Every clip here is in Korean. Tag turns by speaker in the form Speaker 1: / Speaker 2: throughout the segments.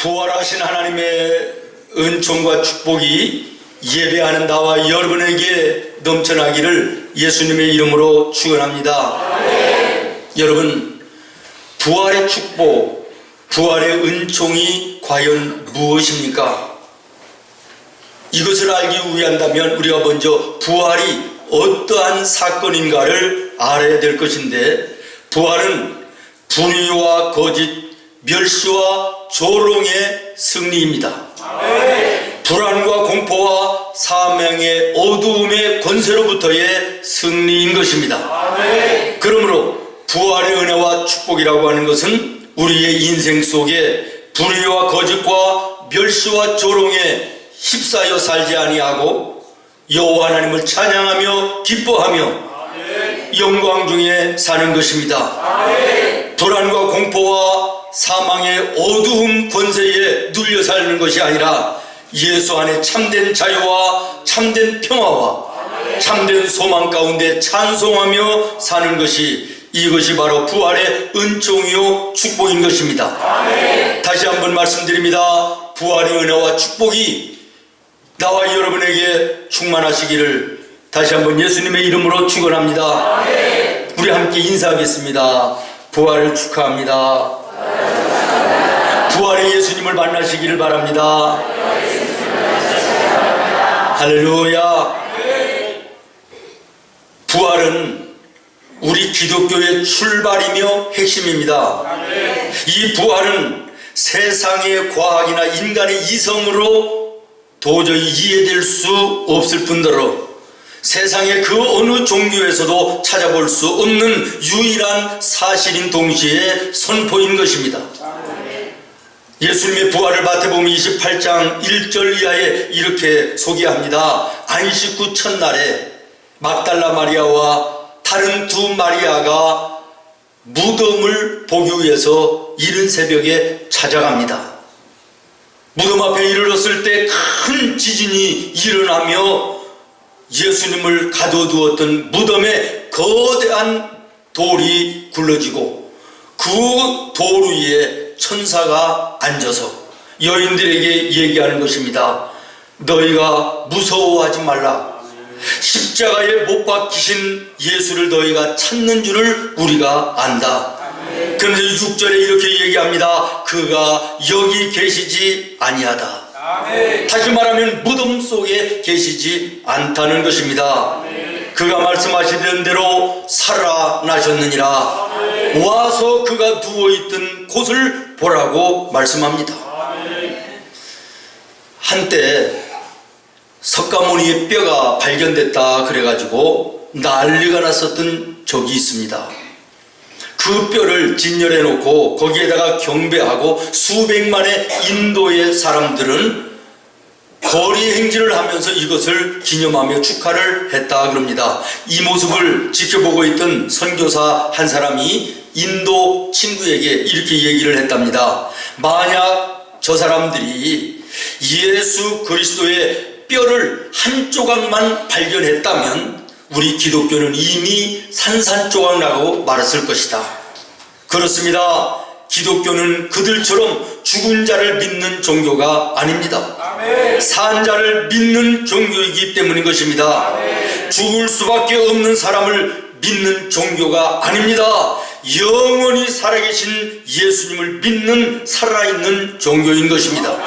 Speaker 1: 부활하신 하나님의 은총과 축복이 예배하는 나와 여러분에게 넘쳐나기를 예수님의 이름으로 축원합니다. 여러분, 부활의 축복, 부활의 은총이 과연 무엇입니까? 이것을 알기 위한다면 우리가 먼저 부활이 어떠한 사건인가를 알아야 될 것인데, 부활은 불의와 거짓, 멸시와 조롱의 승리입니다. 불안과 공포와 사망의 어두움의 권세로부터의 승리인 것입니다. 그러므로 부활의 은혜와 축복이라고 하는 것은 우리의 인생 속에 불의와 거짓과 멸시와 조롱에 휩싸여 살지 아니하고 여호와 하나님을 찬양하며 기뻐하며 영광 중에 사는 것입니다. 불안과 공포와 사망의 어두움 권세에 눌려 사는 것이 아니라 예수 안에 참된 자유와 참된 평화와 참된 소망 가운데 찬송하며 사는 것이, 이것이 바로 부활의 은총이요 축복인 것입니다. 다시 한번 말씀드립니다. 부활의 은혜와 축복이 나와 여러분에게 충만하시기를 다시 한번 예수님의 이름으로 축원합니다. 우리 함께 인사하겠습니다. 부활을 축하합니다. 부활의 예수님을 만나시기를 바랍니다. 할렐루야. 부활은 우리 기독교의 출발이며 핵심입니다. 이 부활은 세상의 과학이나 인간의 이성으로 도저히 이해될 수 없을 뿐더러 세상의 그 어느 종교에서도 찾아볼 수 없는 유일한 사실인 동시에 선포인 것입니다. 예수님의 부활을 마태복음 28장 1절 이하에 이렇게 소개합니다. 안식 후 첫날에 막달라 마리아와 다른 두 마리아가 무덤을 보기 위해서 이른 새벽에 찾아갑니다. 무덤 앞에 이르렀을 때 큰 지진이 일어나며 예수님을 가둬두었던 무덤에 거대한 돌이 굴러지고 그 돌 위에 천사가 앉아서 여인들에게 얘기하는 것입니다. 너희가 무서워하지 말라. 십자가에 못 박히신 예수를 너희가 찾는 줄을 우리가 안다. 그런데 6절에 이렇게 얘기합니다. 그가 여기 계시지 아니하다. 다시 말하면 무덤 속에 계시지 않다는 것입니다. 그가 말씀하시던 대로 살아나셨느니라. 와서 그가 누워있던 곳을 보라고 말씀합니다. 한때 석가모니의 뼈가 발견됐다 그래가지고 난리가 났었던 적이 있습니다. 그 뼈를 진열해 놓고 거기에다가 경배하고 수백만의 인도의 사람들은 거리 행진을 하면서 이것을 기념하며 축하를 했다 그럽니다. 이 모습을 지켜보고 있던 선교사 한 사람이 인도 친구에게 이렇게 얘기를 했답니다. 만약 저 사람들이 예수 그리스도의 뼈를 한 조각만 발견했다면 우리 기독교는 이미 산산조각 나고 말았을 것이다. 그렇습니다. 기독교는 그들처럼 죽은 자를 믿는 종교가 아닙니다. 산 자를 믿는 종교이기 때문인 것입니다. 죽을 수밖에 없는 사람을 믿는 종교가 아닙니다. 영원히 살아계신 예수님을 믿는 살아있는 종교인 것입니다.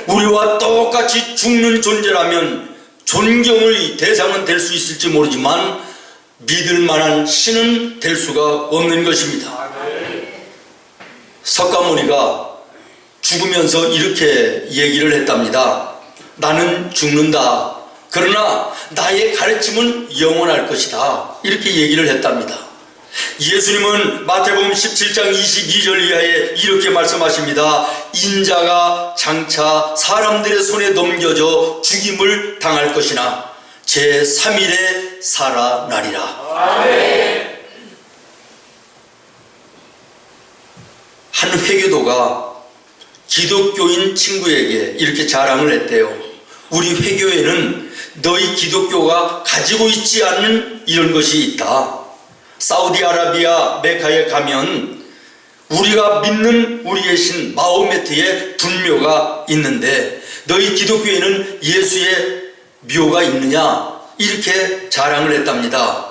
Speaker 1: 우리와 똑같이 죽는 존재라면 존경의 대상은 될 수 있을지 모르지만 믿을 만한 신은 될 수가 없는 것입니다. 석가모니가 죽으면서 이렇게 얘기를 했답니다. 나는 죽는다. 그러나 나의 가르침은 영원할 것이다. 이렇게 얘기를 했답니다. 예수님은 마태복음 17장 22절 이하에 이렇게 말씀하십니다. 인자가 장차 사람들의 손에 넘겨져 죽임을 당할 것이나 제3일에 살아나리라. 한 회교도가 기독교인 친구에게 이렇게 자랑을 했대요. 우리 회교에는 너희 기독교가 가지고 있지 않는 이런 것이 있다. 사우디아라비아 메카에 가면 우리가 믿는 우리의 신 마호메트의 분묘가 있는데 너희 기독교에는 예수의 묘가 있느냐? 이렇게 자랑을 했답니다.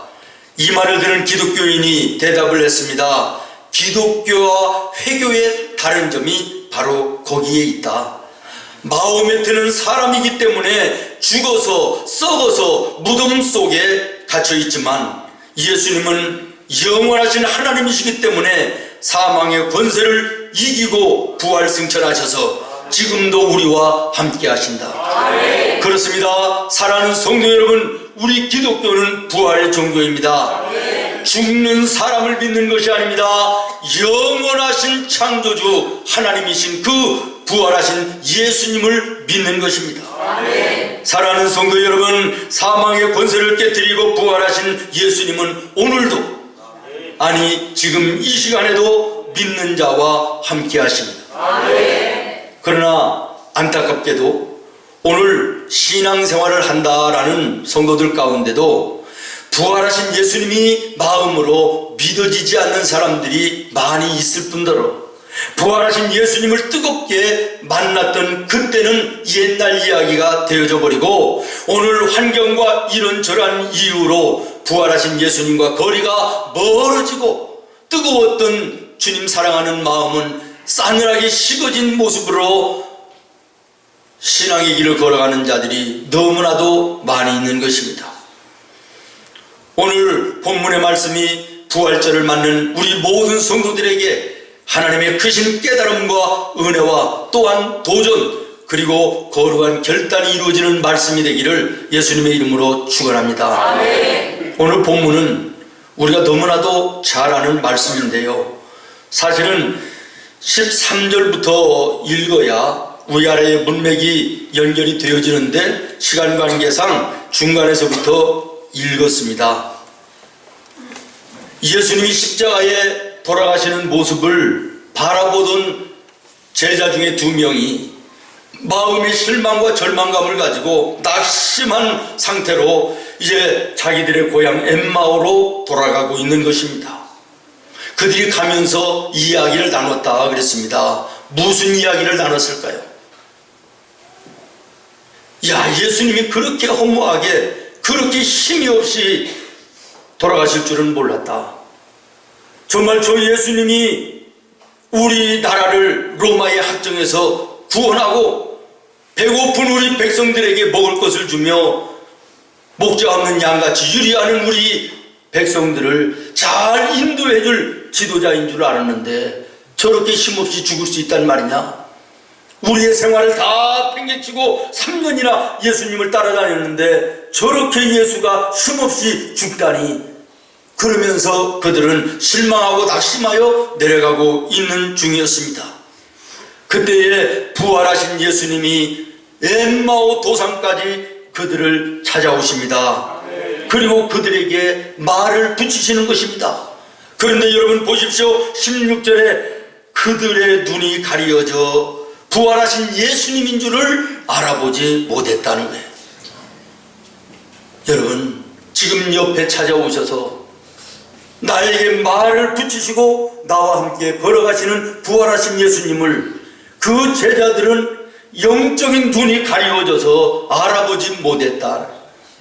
Speaker 1: 이 말을 들은 기독교인이 대답을 했습니다. 기독교와 회교의 다른 점이 바로 거기에 있다. 마호메트는 사람이기 때문에 죽어서 썩어서 무덤 속에 갇혀 있지만 예수님은 영원하신 하나님이시기 때문에 사망의 권세를 이기고 부활승천하셔서 지금도 우리와 함께 하신다. 그렇습니다. 사랑하는 성도 여러분, 우리 기독교는 부활의 종교입니다. 죽는 사람을 믿는 것이 아닙니다. 영원하신 창조주 하나님이신 그 부활하신 예수님을 믿는 것입니다. 사랑하는 성도 여러분, 사망의 권세를 깨뜨리고 부활하신 예수님은 오늘도, 아니 지금 이 시간에도 믿는 자와 함께 하십니다. 그러나 안타깝게도 오늘 신앙생활을 한다라는 성도들 가운데도 부활하신 예수님이 마음으로 믿어지지 않는 사람들이 많이 있을 뿐더러 부활하신 예수님을 뜨겁게 만났던 그때는 옛날 이야기가 되어져 버리고 오늘 환경과 이런저런 이유로 부활하신 예수님과 거리가 멀어지고 뜨거웠던 주님 사랑하는 마음은 싸늘하게 식어진 모습으로 신앙의 길을 걸어가는 자들이 너무나도 많이 있는 것입니다. 오늘 본문의 말씀이 부활절을 맞는 우리 모든 성도들에게 하나님의 크신 깨달음과 은혜와 또한 도전 그리고 거룩한 결단이 이루어지는 말씀이 되기를 예수님의 이름으로 축원합니다. 오늘 본문은 우리가 너무나도 잘 아는 말씀인데요, 사실은 13절부터 읽어야 위아래의 문맥이 연결이 되어지는데 시간 관계상 중간에서부터 읽었습니다. 예수님이 십자가에 돌아가시는 모습을 바라보던 제자 중에 2명이 마음의 실망과 절망감을 가지고 낙심한 상태로 이제 자기들의 고향 엠마오로 돌아가고 있는 것입니다. 그들이 가면서 이야기를 나눴다 그랬습니다. 무슨 이야기를 나눴을까요? 야, 예수님이 그렇게 허무하게 그렇게 힘이 없이 돌아가실 줄은 몰랐다. 정말 저 예수님이 우리나라를 로마의 학정에서 구원하고 배고픈 우리 백성들에게 먹을 것을 주며 목자 없는 양같이 유리하는 우리 백성들을 잘 인도해 줄 지도자인 줄 알았는데 저렇게 힘없이 죽을 수 있단 말이냐? 우리의 생활을 다 팽개치고 3년이나 예수님을 따라다녔는데 저렇게 예수가 힘없이 죽다니. 그러면서 그들은 실망하고 낙심하여 내려가고 있는 중이었습니다. 그때에 부활하신 예수님이 엠마오 도상까지 그들을 찾아오십니다. 그리고 그들에게 말을 붙이시는 것입니다. 그런데 여러분 보십시오. 16절에 그들의 눈이 가려져 부활하신 예수님인 줄을 알아보지 못했다는 거예요. 여러분, 지금 옆에 찾아오셔서 나에게 말을 붙이시고 나와 함께 걸어가시는 부활하신 예수님을 그 제자들은 영적인 눈이 가리워져서 알아보지 못했다.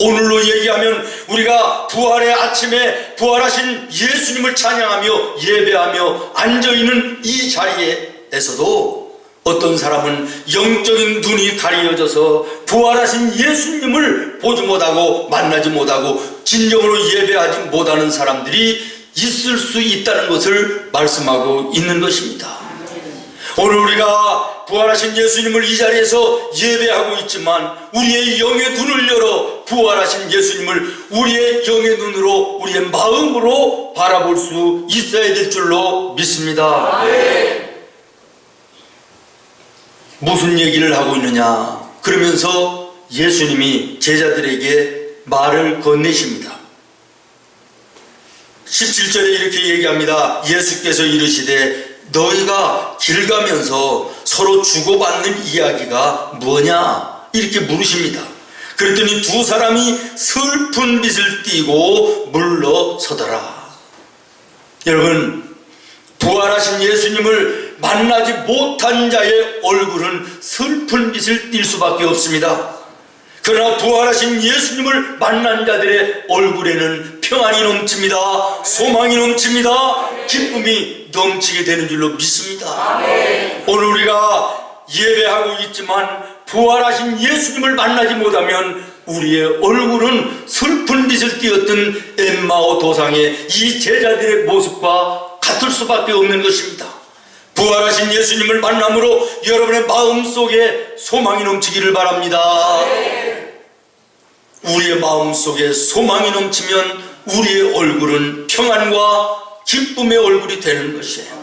Speaker 1: 오늘로 얘기하면 우리가 부활의 아침에 부활하신 예수님을 찬양하며 예배하며 앉아있는 이 자리에서도 어떤 사람은 영적인 눈이 가리워져서 부활하신 예수님을 보지 못하고 만나지 못하고 진정으로 예배하지 못하는 사람들이 있을 수 있다는 것을 말씀하고 있는 것입니다. 오늘 우리가 부활하신 예수님을 이 자리에서 예배하고 있지만 우리의 영의 눈을 열어 부활하신 예수님을 우리의 영의 눈으로 우리의 마음으로 바라볼 수 있어야 될 줄로 믿습니다. 무슨 얘기를 하고 있느냐? 그러면서 예수님이 제자들에게 말을 건네십니다. 17절에 이렇게 얘기합니다. 예수께서 이르시되 너희가 길 가면서 서로 주고받는 이야기가 뭐냐? 이렇게 물으십니다. 그랬더니 2 사람이 슬픈 빛을 띠고 물러서더라. 여러분, 부활하신 예수님을 만나지 못한 자의 얼굴은 슬픈 빛을 띌 수밖에 없습니다. 그러나 부활하신 예수님을 만난 자들의 얼굴에는 평안이 넘칩니다. 소망이 넘칩니다. 기쁨이 넘치게 되는 줄로 믿습니다. 오늘 우리가 예배하고 있지만 부활하신 예수님을 만나지 못하면 우리의 얼굴은 슬픈 빛을 띄었던 엠마오 도상의 이 제자들의 모습과 같을 수밖에 없는 것입니다. 부활하신 예수님을 만남으로 여러분의 마음속에 소망이 넘치기를 바랍니다. 우리의 마음속에 소망이 넘치면 우리의 얼굴은 평안과 기쁨의 얼굴이 되는 것이에요.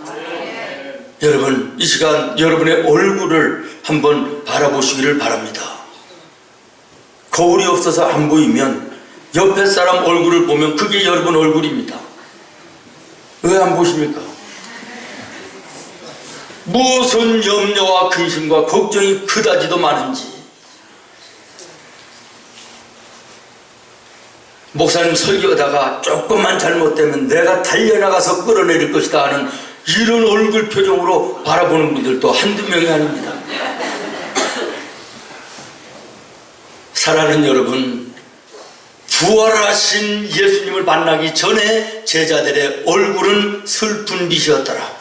Speaker 1: 여러분, 이 시간 여러분의 얼굴을 한번 바라보시기를 바랍니다. 거울이 없어서 안 보이면 옆에 사람 얼굴을 보면 그게 여러분 얼굴입니다. 왜 안 보십니까? 무슨 염려와 근심과 걱정이 그다지도 많은지. 목사님 설교하다가 조금만 잘못되면 내가 달려나가서 끌어내릴 것이다 하는 이런 얼굴 표정으로 바라보는 분들도 한두 명이 아닙니다. 사랑하는 여러분, 부활하신 예수님을 만나기 전에 제자들의 얼굴은 슬픈 빛이었더라.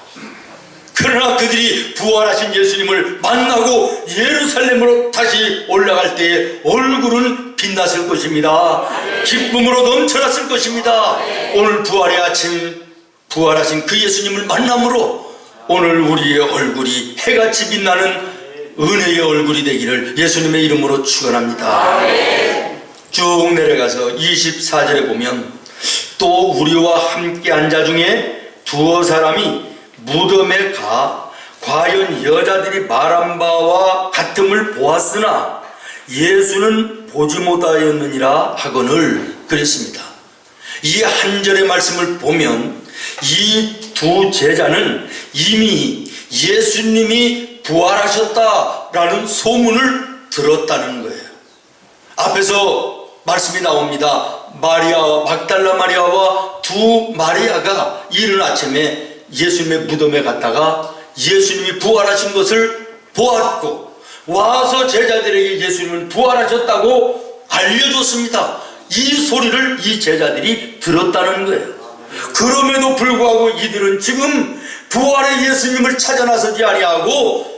Speaker 1: 그러나 그들이 부활하신 예수님을 만나고 예루살렘으로 다시 올라갈 때에 얼굴은 빛났을 것입니다. 기쁨으로 넘쳐났을 것입니다. 오늘 부활의 아침, 부활하신 그 예수님을 만남으로 오늘 우리의 얼굴이 해같이 빛나는 은혜의 얼굴이 되기를 예수님의 이름으로 축원합니다. 쭉 내려가서 24절에 보면 또 우리와 함께 한 자 중에 두어 사람이 무덤에 가 과연 여자들이 말한 바와 같음을 보았으나 예수는 보지 못하였느니라 하거늘 그랬습니다. 이 한 절의 말씀을 보면 이 두 제자는 이미 예수님이 부활하셨다라는 소문을 들었다는 거예요. 앞에서 말씀이 나옵니다. 마리아와 막달라 마리아와 두 마리아가 이른 아침에 예수님의 무덤에 갔다가 예수님이 부활하신 것을 보았고 와서 제자들에게 예수님은 부활하셨다고 알려줬습니다. 이 소리를 이 제자들이 들었다는 거예요. 그럼에도 불구하고 이들은 지금 부활의 예수님을 찾아 나서지 아니하고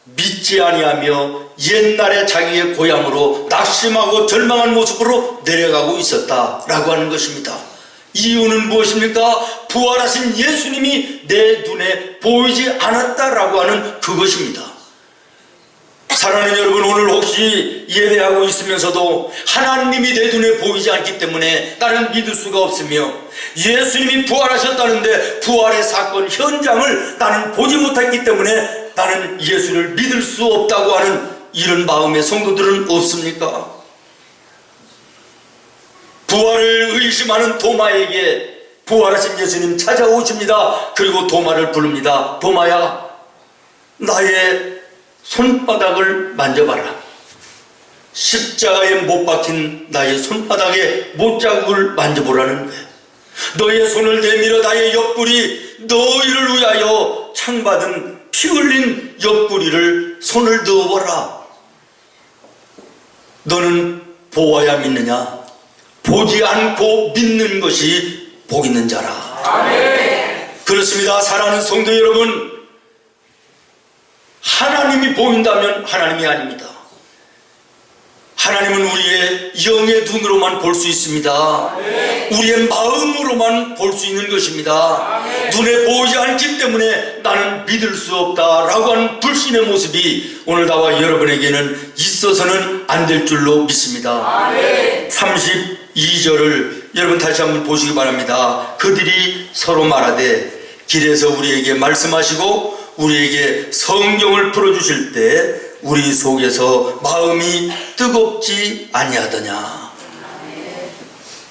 Speaker 1: 믿지 아니하며 옛날에 자기의 고향으로 낙심하고 절망한 모습으로 내려가고 있었다라고 하는 것입니다. 이유는 무엇입니까? 부활하신 예수님이 내 눈에 보이지 않았다라고 하는 그것입니다. 사랑하는 여러분, 오늘 혹시 예배하고 있으면서도 하나님이 내 눈에 보이지 않기 때문에 나는 믿을 수가 없으며 예수님이 부활하셨다는데 부활의 사건 현장을 나는 보지 못했기 때문에 나는 예수를 믿을 수 없다고 하는 이런 마음의 성도들은 없습니까? 부활을 의심하는 도마에게 부활하신 예수님 찾아오십니다. 그리고 도마를 부릅니다. 도마야, 나의 손바닥을 만져봐라. 십자가에 못 박힌 나의 손바닥에 못자국을 만져보라는 거예요. 너의 손을 내밀어 나의 옆구리, 너희를 위하여 창받은 피 흘린 옆구리를 손을 넣어보라. 너는 보아야 믿느냐? 보지 않고 믿는 것이 복 있는 자라. 아멘. 그렇습니다. 사랑하는 성도 여러분, 하나님이 보인다면 하나님이 아닙니다. 하나님은 우리의 영의 눈으로만 볼 수 있습니다. 우리의 마음으로만 볼 수 있는 것입니다. 눈에 보이지 않기 때문에 나는 믿을 수 없다라고 하는 불신의 모습이 오늘 나와 여러분에게는 있어서는 안 될 줄로 믿습니다. 32절을 여러분 다시 한번 보시기 바랍니다. 그들이 서로 말하되 길에서 우리에게 말씀하시고 우리에게 성경을 풀어주실 때 우리 속에서 마음이 뜨겁지 아니하더냐.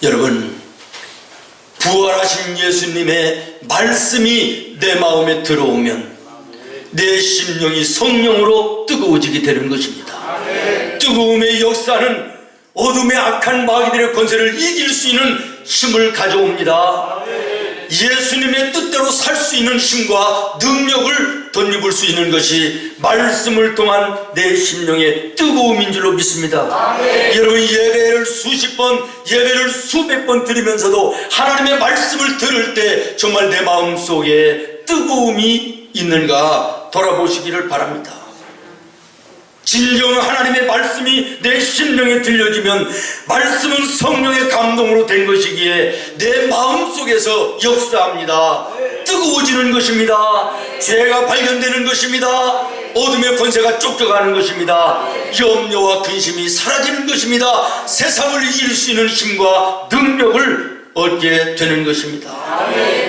Speaker 1: 여러분, 부활하신 예수님의 말씀이 내 마음에 들어오면 내 심령이 성령으로 뜨거워지게 되는 것입니다. 뜨거움의 역사는 어둠의 악한 마귀들의 권세를 이길 수 있는 힘을 가져옵니다. 예수님의 뜻대로 살 수 있는 힘과 능력을 덧입을 수 있는 것이 말씀을 통한 내 심령의 뜨거움인 줄로 믿습니다. 여러분, 예배를 수십 번, 예배를 수백 번 드리면서도 하나님의 말씀을 들을 때 정말 내 마음속에 뜨거움이 있는가 돌아보시기를 바랍니다. 진정 하나님의 말씀이 내 심령에 들려지면 말씀은 성령의 감동으로 된 것이기에 내 마음속에서 역사합니다. 뜨거워지는 것입니다. 죄가 발견되는 것입니다. 어둠의 권세가 쫓겨가는 것입니다. 염려와 근심이 사라지는 것입니다. 세상을 이길 수 있는 힘과 능력을 얻게 되는 것입니다.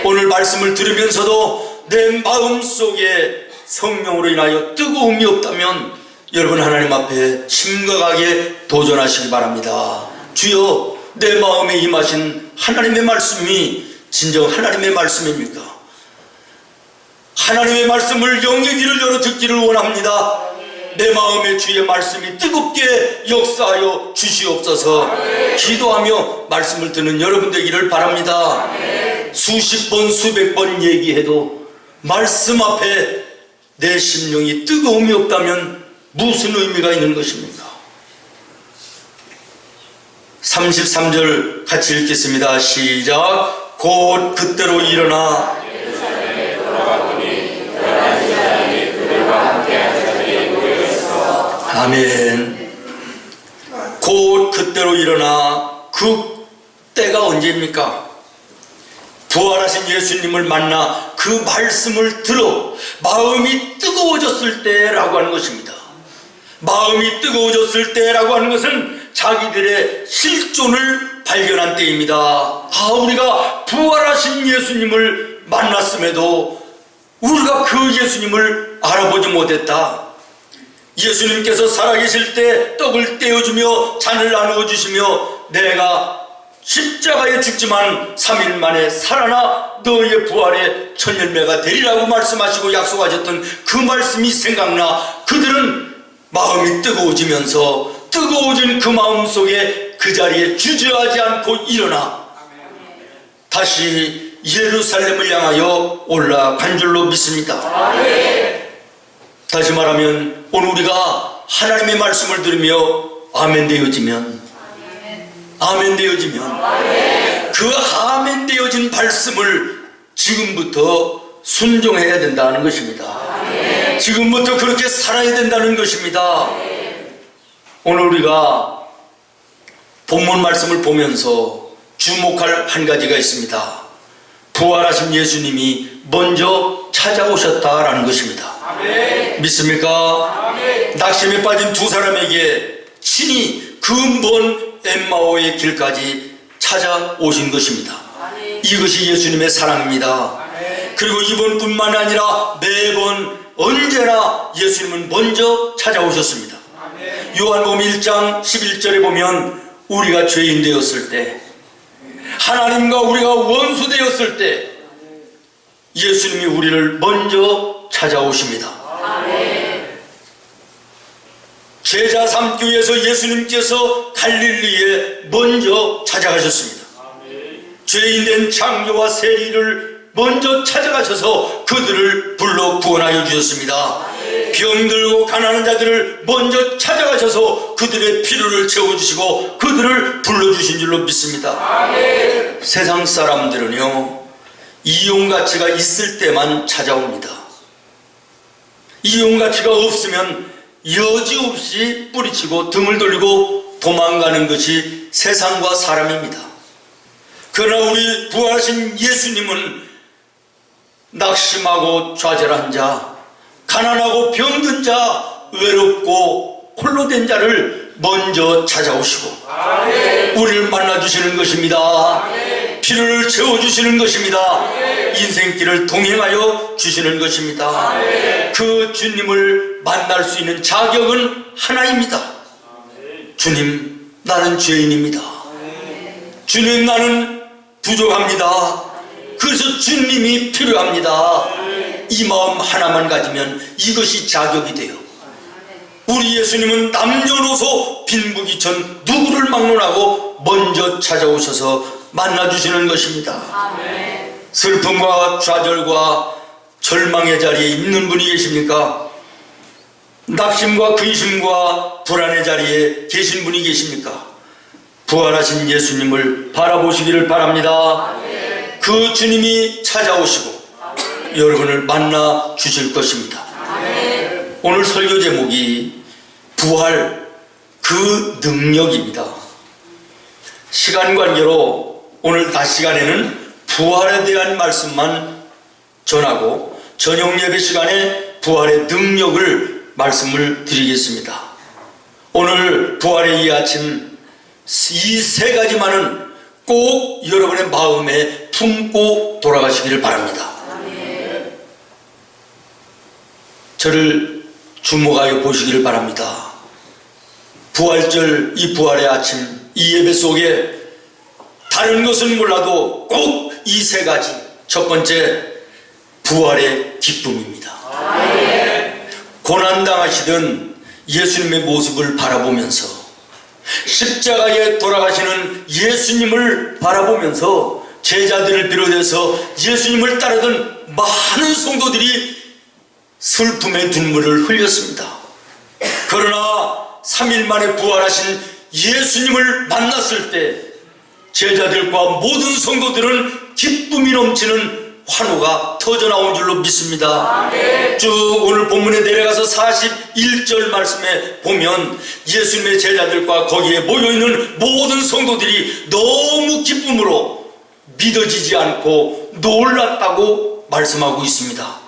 Speaker 1: 오늘 말씀을 들으면서도 내 마음속에 성령으로 인하여 뜨거움이 없다면 여러분, 하나님 앞에 심각하게 도전하시기 바랍니다. 주여, 내 마음에 임하신 하나님의 말씀이 진정 하나님의 말씀입니까? 하나님의 말씀을 영의 귀를 열어 듣기를 원합니다. 내 마음에 주의 말씀이 뜨겁게 역사하여 주시옵소서. 기도하며 말씀을 듣는 여러분 되기를 바랍니다. 수십 번 수백 번 얘기해도 말씀 앞에 내 심령이 뜨거움이 없다면 무슨 의미가 있는 것입니까? 33절 같이 읽겠습니다. 시작. 곧 그때로 일어나 아멘. 곧 그때로 일어나. 그 때가 언제입니까? 부활하신 예수님을 만나 그 말씀을 들어 마음이 뜨거워졌을 때라고 하는 것입니다. 마음이 뜨거워졌을 때라고 하는 것은 자기들의 실존을 발견한 때입니다. 우리가 부활하신 예수님을 만났음에도 우리가 그 예수님을 알아보지 못했다. 예수님께서 살아계실 때 떡을 떼어주며 잔을 나누어 주시며 내가 십자가에 죽지만 3일 만에 살아나 너희의 부활의 첫 열매가 되리라고 말씀하시고 약속하셨던 그 말씀이 생각나 그들은 마음이 뜨거워지면서 뜨거워진 그 마음 속에 그 자리에 주저하지 않고 일어나 다시 예루살렘을 향하여 올라간 줄로 믿습니다. 다시 말하면 오늘 우리가 하나님의 말씀을 들으며 아멘 되어지면 그 아멘 되어진 말씀을 지금부터 순종해야 된다는 것입니다. 지금부터 그렇게 살아야 된다는 것입니다. 오늘 우리가 본문 말씀을 보면서 주목할 한 가지가 있습니다. 부활하신 예수님이 먼저 찾아오셨다라는 것입니다. 믿습니까? 낙심에 빠진 두 사람에게 친히 그 먼 엠마오의 길까지 찾아오신 것입니다. 이것이 예수님의 사랑입니다. 그리고 이번뿐만 아니라 매번 언제나 예수님은 먼저 찾아오셨습니다. 요한복음 1장 11절에 보면 우리가 죄인 되었을 때 하나님과 우리가 원수 되었을 때 예수님이 우리를 먼저 찾아오십니다. 제자 삼기 위해서 예수님께서 갈릴리에 먼저 찾아가셨습니다. 죄인된 창녀와 세리를 먼저 찾아가셔서 그들을 불러 구원하여 주셨습니다. 병들고 가난한 자들을 먼저 찾아가셔서 그들의 필요를 채워주시고 그들을 불러주신 줄로 믿습니다. 세상 사람들은요, 이용가치가 있을 때만 찾아옵니다. 이용가치가 없으면 여지없이 뿌리치고 등을 돌리고 도망가는 것이 세상과 사람입니다. 그러나 우리 부활하신 예수님은 낙심하고 좌절한 자, 가난하고 병든 자, 외롭고 홀로 된 자를 먼저 찾아오시고 우리를 만나주시는 것입니다. 필요를 채워주시는 것입니다. 인생길을 동행하여 주시는 것입니다. 그 주님을 만날 수 있는 자격은 하나입니다. 주님, 나는 죄인입니다. 주님, 나는 부족합니다. 그래서 주님이 필요합니다. 이 마음 하나만 가지면 이것이 자격이 돼요. 우리 예수님은 남녀노소 빈부귀천 누구를 막론하고 먼저 찾아오셔서 만나주시는 것입니다. 슬픔과 좌절과 절망의 자리에 있는 분이 계십니까? 낙심과 근심과 불안의 자리에 계신 분이 계십니까? 부활하신 예수님을 바라보시기를 바랍니다. 그 주님이 찾아오시고 여러분을 만나 주실 것입니다. 오늘 설교 제목이 부활 그 능력입니다. 시간 관계로 오늘 낮 시간에는 부활에 대한 말씀만 전하고 저녁 예배 시간에 부활의 능력을 말씀을 드리겠습니다. 오늘 부활의 이 아침 이 세 가지만은 꼭 여러분의 마음에 품고 돌아가시기를 바랍니다. 저를 주목하여 보시기를 바랍니다. 부활절 이 부활의 아침 이 예배 속에 다른 것은 몰라도 꼭 이 세 가지, 첫 번째 부활의 기쁨입니다. 고난당하시던 예수님의 모습을 바라보면서 십자가에 돌아가시는 예수님을 바라보면서 제자들을 비롯해서 예수님을 따르던 많은 성도들이 슬픔의 눈물을 흘렸습니다. 그러나 3일 만에 부활하신 예수님을 만났을 때 제자들과 모든 성도들은 기쁨이 넘치는 환호가 터져나온 줄로 믿습니다. 쭉 오늘 본문에 내려가서 41절 말씀에 보면 예수님의 제자들과 거기에 모여있는 모든 성도들이 너무 기쁨으로 믿어지지 않고 놀랐다고 말씀하고 있습니다.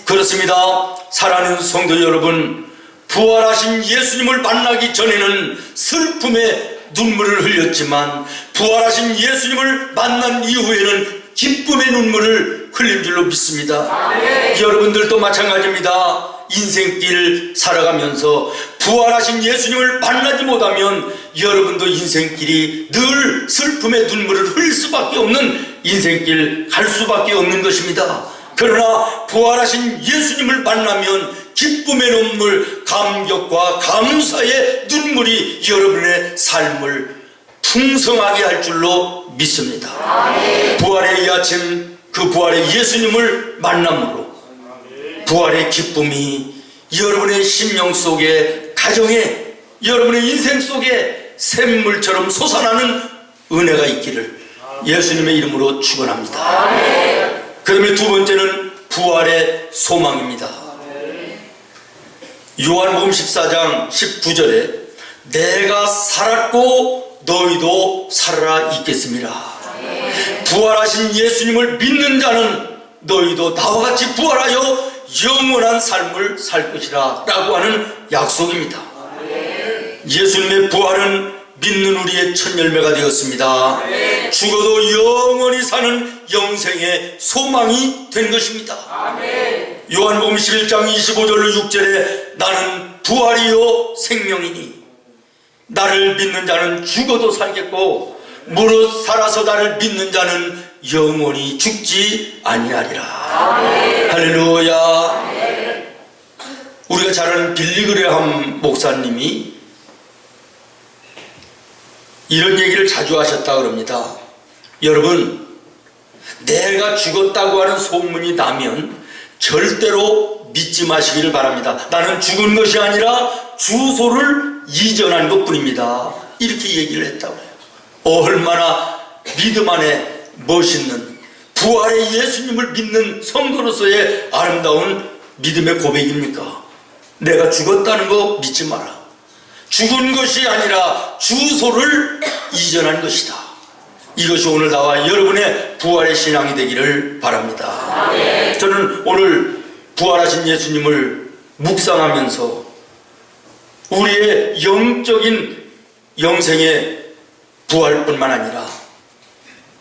Speaker 1: 그렇습니다. 사랑하는 성도 여러분, 부활하신 예수님을 만나기 전에는 슬픔의 눈물을 흘렸지만 부활하신 예수님을 만난 이후에는 기쁨의 눈물을 흘린 줄로 믿습니다. 여러분들도 마찬가지입니다. 인생길 살아가면서 부활하신 예수님을 만나지 못하면 여러분도 인생길이 늘 슬픔의 눈물을 흘릴 수밖에 없는 인생길 갈 수밖에 없는 것입니다. 그러나 부활하신 예수님을 만나면 기쁨의 눈물, 감격과 감사의 눈물이 여러분의 삶을 풍성하게 할 줄로 믿습니다. 부활의 이 아침 그 부활의 예수님을 만남으로 부활의 기쁨이 여러분의 심령 속에, 가정에, 여러분의 인생 속에 샘물처럼 솟아나는 은혜가 있기를 예수님의 이름으로 축원합니다. 그 다음에 두 번째는 부활의 소망입니다. 요한복음 14장 19절에 내가 살았고 너희도 살아 있겠습니다. 부활하신 예수님을 믿는 자는 너희도 나와 같이 부활하여 영원한 삶을 살 것이라 라고 하는 약속입니다. 예수님의 부활은 믿는 우리의 첫 열매가 되었습니다. 죽어도 영원히 사는 영생의 소망이 된 것입니다. 요한복음 11장 25절로 6절에 나는 부활이요 생명이니 나를 믿는 자는 죽어도 살겠고 무릇 살아서 나를 믿는 자는 영원히 죽지 아니하리라. 할렐루야. 우리가 잘 아는 빌리그레함 목사님이 이런 얘기를 자주 하셨다 그럽니다. 여러분, 내가 죽었다고 하는 소문이 나면 절대로 믿지 마시기를 바랍니다. 나는 죽은 것이 아니라 주소를 이전한 것 뿐입니다. 이렇게 얘기를 했다고요. 얼마나 믿음 안에 멋있는 부활의 예수님을 믿는 성도로서의 아름다운 믿음의 고백입니까? 내가 죽었다는 거 믿지 마라. 죽은 것이 아니라 주소를 이전한 것이다. 이것이 오늘 나와 여러분의 부활의 신앙이 되기를 바랍니다. 저는 오늘 부활하신 예수님을 묵상하면서 우리의 영적인 영생의 부활뿐만 아니라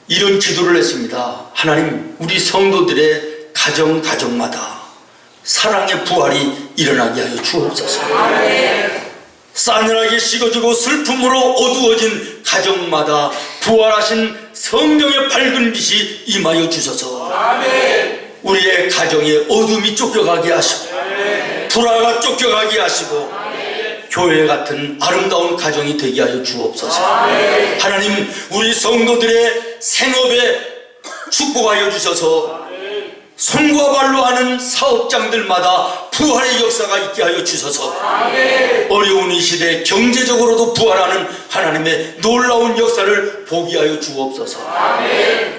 Speaker 1: 이런 기도를 했습니다. 하나님, 우리 성도들의 가정마다 사랑의 부활이 일어나게 하여 주옵소서. 싸늘하게 식어지고 슬픔으로 어두워진 가정마다 부활하신 성령의 밝은 빛이 임하여 주소서. 우리의 가정에 어둠이 쫓겨가게 하시고 불화가 쫓겨가게 하시고 교회 같은 아름다운 가정이 되게 하여 주옵소서. 하나님, 우리 성도들의 생업에 축복하여 주셔서 손과 발로 하는 사업장들마다 부활의 역사가 있게 하여 주셔서 어려운 이 시대 경제적으로도 부활하는 하나님의 놀라운 역사를 보게 하여 주옵소서.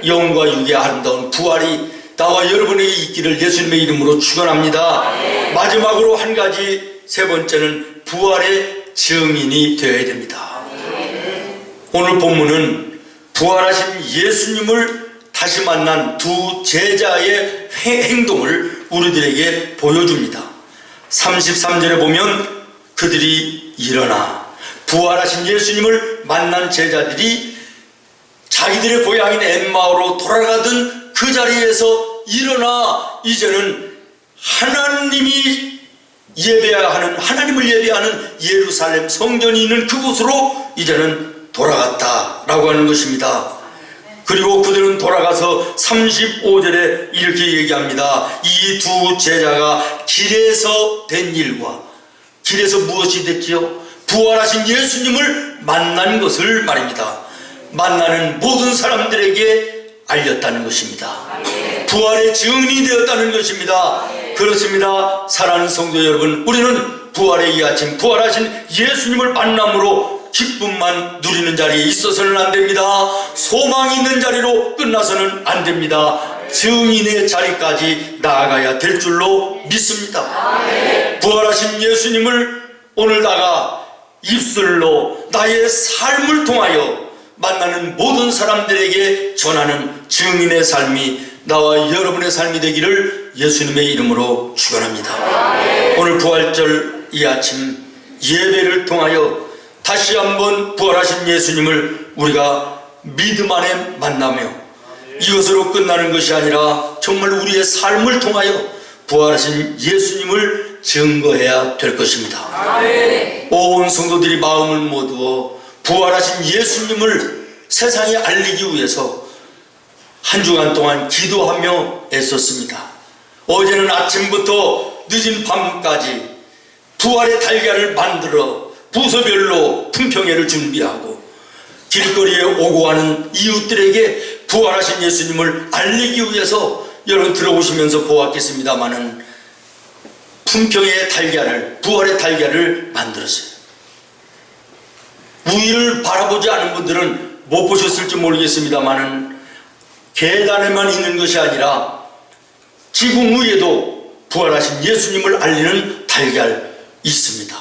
Speaker 1: 영과 육의 아름다운 부활이 나와 여러분에게 있기를 예수님의 이름으로 축원합니다. 마지막으로 한 가지, 세 번째는 부활의 증인이 되어야 됩니다. 오늘 본문은 부활하신 예수님을 다시 만난 두 제자의 행동을 우리들에게 보여줍니다. 33절에 보면 그들이 일어나, 부활하신 예수님을 만난 제자들이 자기들의 고향인 엠마오로 돌아가던 그 자리에서 일어나 이제는 하나님이 예배해야 하는, 하나님을 예배하는 예루살렘 성전이 있는 그곳으로 이제는 돌아갔다라고 하는 것입니다. 그리고 그들은 돌아가서 35절에 이렇게 얘기합니다. 이 두 제자가 길에서 된 일과, 길에서 무엇이 됐지요? 부활하신 예수님을 만난 것을 말입니다. 만나는 모든 사람들에게 알렸다는 것입니다. 부활의 증인이 되었다는 것입니다. 그렇습니다. 사랑하는 성도 여러분, 우리는 부활의 이 아침 부활하신 예수님을 만남으로 기쁨만 누리는 자리에 있어서는 안 됩니다. 소망이 있는 자리로 끝나서는 안 됩니다. 증인의 자리까지 나아가야 될 줄로 믿습니다. 부활하신 예수님을 오늘다가 입술로 나의 삶을 통하여 만나는 모든 사람들에게 전하는 증인의 삶이 나와 여러분의 삶이 되기를 예수님의 이름으로 축원합니다. 오늘 부활절 이 아침 예배를 통하여 다시 한번 부활하신 예수님을 우리가 믿음 안에 만나며 이것으로 끝나는 것이 아니라 정말 우리의 삶을 통하여 부활하신 예수님을 증거해야 될 것입니다. 온 성도들이 마음을 모두어 부활하신 예수님을 세상에 알리기 위해서 한 주간 동안 기도하며 애썼습니다. 어제는 아침부터 늦은 밤까지 부활의 달걀을 만들어 부서별로 품평회를 준비하고 길거리에 오고 가는 이웃들에게 부활하신 예수님을 알리기 위해서 여러분 들어오시면서 보았겠습니다마는 품평회의 달걀을, 부활의 달걀을 만들었어요. 위를 바라보지 않은 분들은 못 보셨을지 모르겠습니다마는 계단에만 있는 것이 아니라 지붕 위에도 부활하신 예수님을 알리는 달걀 있습니다.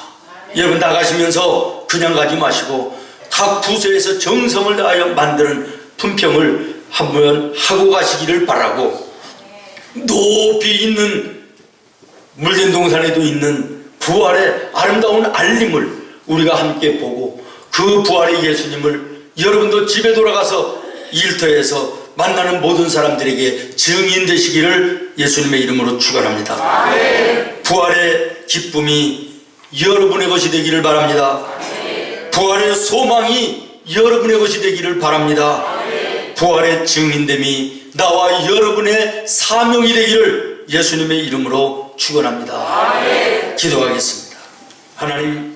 Speaker 1: 여러분 나가시면서 그냥 가지 마시고 각 부서에서 정성을 다하여 만드는 품평을 한번 하고 가시기를 바라고, 높이 있는 물된 동산에도 있는 부활의 아름다운 알림을 우리가 함께 보고 그 부활의 예수님을 여러분도 집에 돌아가서 일터에서 만나는 모든 사람들에게 증인 되시기를 예수님의 이름으로 축원합니다. 부활의 기쁨이 여러분의 것이 되기를 바랍니다. 부활의 소망이 여러분의 것이 되기를 바랍니다. 부활의 증인됨이 나와 여러분의 사명이 되기를 예수님의 이름으로 축원합니다. 기도하겠습니다. 하나님,